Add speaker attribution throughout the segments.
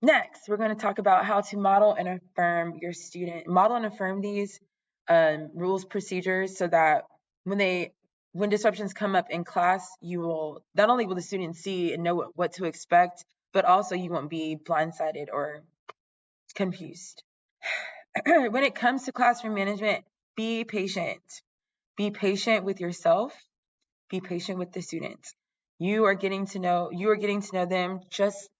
Speaker 1: Next, we're going to talk about how to model and affirm your student. Model and affirm these rules, procedures, so that when disruptions come up in class, you will not only will the students see and know what to expect, but also you won't be blindsided or confused. When it comes to classroom management, be patient. Be patient with yourself. Be patient with the students. You are getting to know them just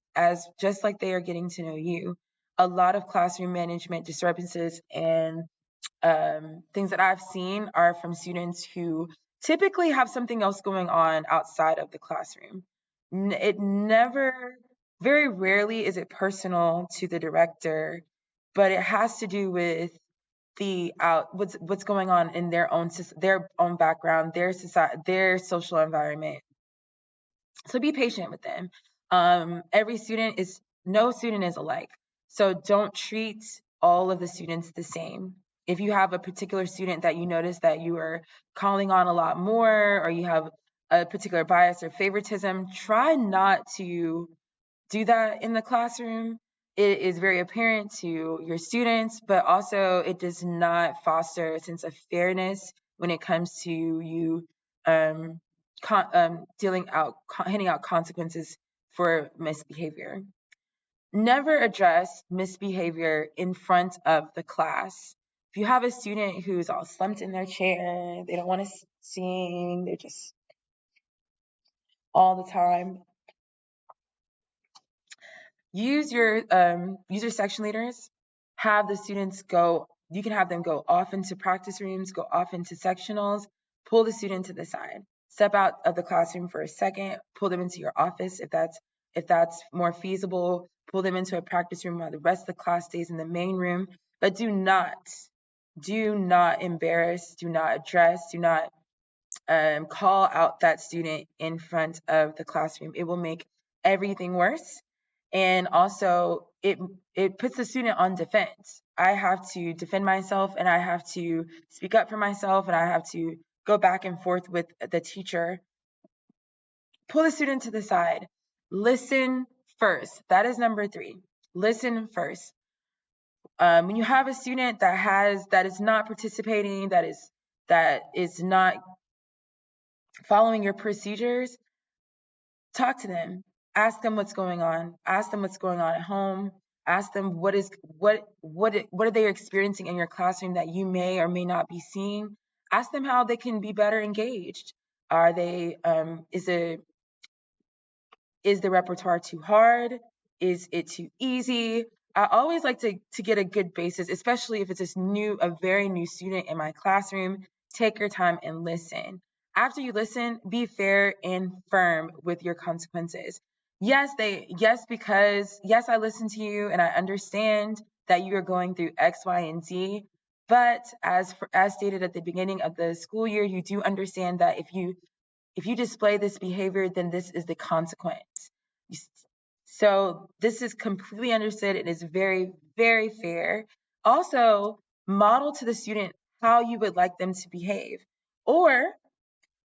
Speaker 1: like they are getting to know you. A lot of classroom management disturbances and things that I've seen are from students who typically have something else going on outside of the classroom. It never, very rarely is it personal to the director, but it has to do with what's going on in their own background, their society, their social environment. So be patient with them. No student is alike. So don't treat all of the students the same. If you have a particular student that you notice that you are calling on a lot more, or you have a particular bias or favoritism, try not to do that in the classroom. It is very apparent to your students, but also it does not foster a sense of fairness when it comes to you handing out consequences for misbehavior. Never address misbehavior in front of the class. If you have a student who's all slumped in their chair, they don't want to sing, they're just all the time, use your section leaders. Have the students go. You can have them go off into practice rooms, go off into sectionals. Pull the student to the side. Step out of the classroom for a second. Pull them into your office if that's more feasible. Pull them into a practice room while the rest of the class stays in the main room. But do not embarrass. Do not address. Do not call out that student in front of the classroom. It will make everything worse. And also it puts the student on defense. I have to defend myself, and I have to speak up for myself, and I have to go back and forth with the teacher. Pull the student to the side. Listen first. That is number 3. Listen first. When you have a student that is not participating, that is not following your procedures, talk to them. Ask them what's going on. Ask them what's going on at home. Ask them what are they experiencing in your classroom that you may or may not be seeing. Ask them how they can be better engaged. Are they is the repertoire too hard? Is it too easy? I always like to get a good basis, especially if it's a very new student in my classroom. Take your time and listen. After you listen, be fair and firm with your consequences. Yes, I listen to you and I understand that you are going through X, Y, and Z. But as stated at the beginning of the school year, you do understand that if you display this behavior, then this is the consequence. So this is completely understood. It is very, very fair. Also, model to the student how you would like them to behave, or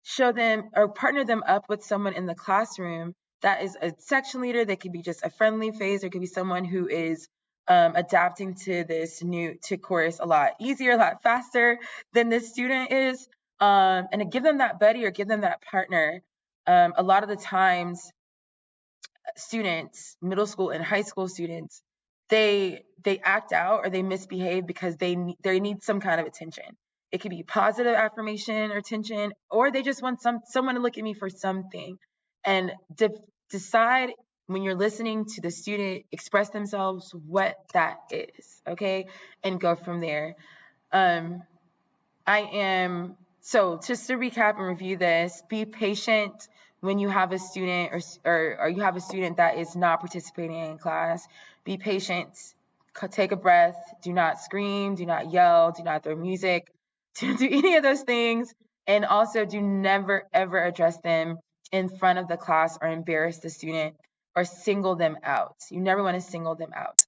Speaker 1: show them or partner them up with someone in the classroom that is a section leader. That could be just a friendly face, or it could be someone who is adapting to course a lot easier, a lot faster than this student is. And give them that buddy or give them that partner. A lot of the times, students, middle school and high school students, they act out or they misbehave because they need some kind of attention. It could be positive affirmation or attention, or they just want someone to look at me for something. And decide when you're listening to the student express themselves what that is, okay? And go from there. So just to recap and review this, be patient when you have a student or you have a student that is not participating in class. Be patient, take a breath, do not scream, do not yell, do not throw music, do any of those things. And also do never ever address them in front of the class or embarrass the student or single them out. You never want to single them out.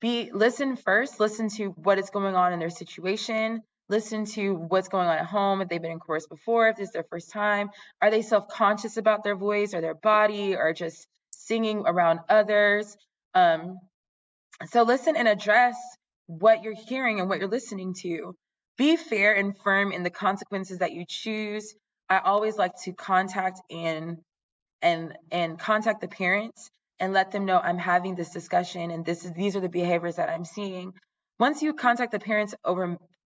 Speaker 1: Listen first, listen to what is going on in their situation, listen to what's going on at home, if they've been in chorus before, if this is their first time. Are they self-conscious about their voice or their body or just singing around others? So listen and address what you're hearing and what you're listening to. Be fair and firm in the consequences that you choose. I always like to contact and contact the parents and let them know I'm having this discussion and these are the behaviors that I'm seeing. Once you contact the parents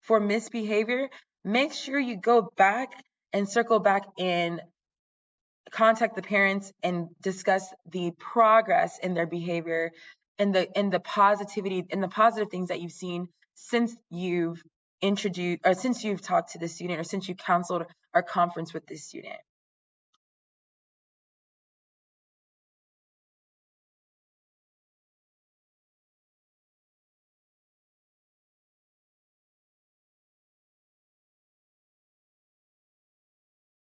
Speaker 1: for misbehavior, make sure you go back and circle back and contact the parents and discuss the progress in their behavior and the positivity and the positive things that you've seen since you've introduced or since you've talked to the student or since you counseled or conferenced with this student.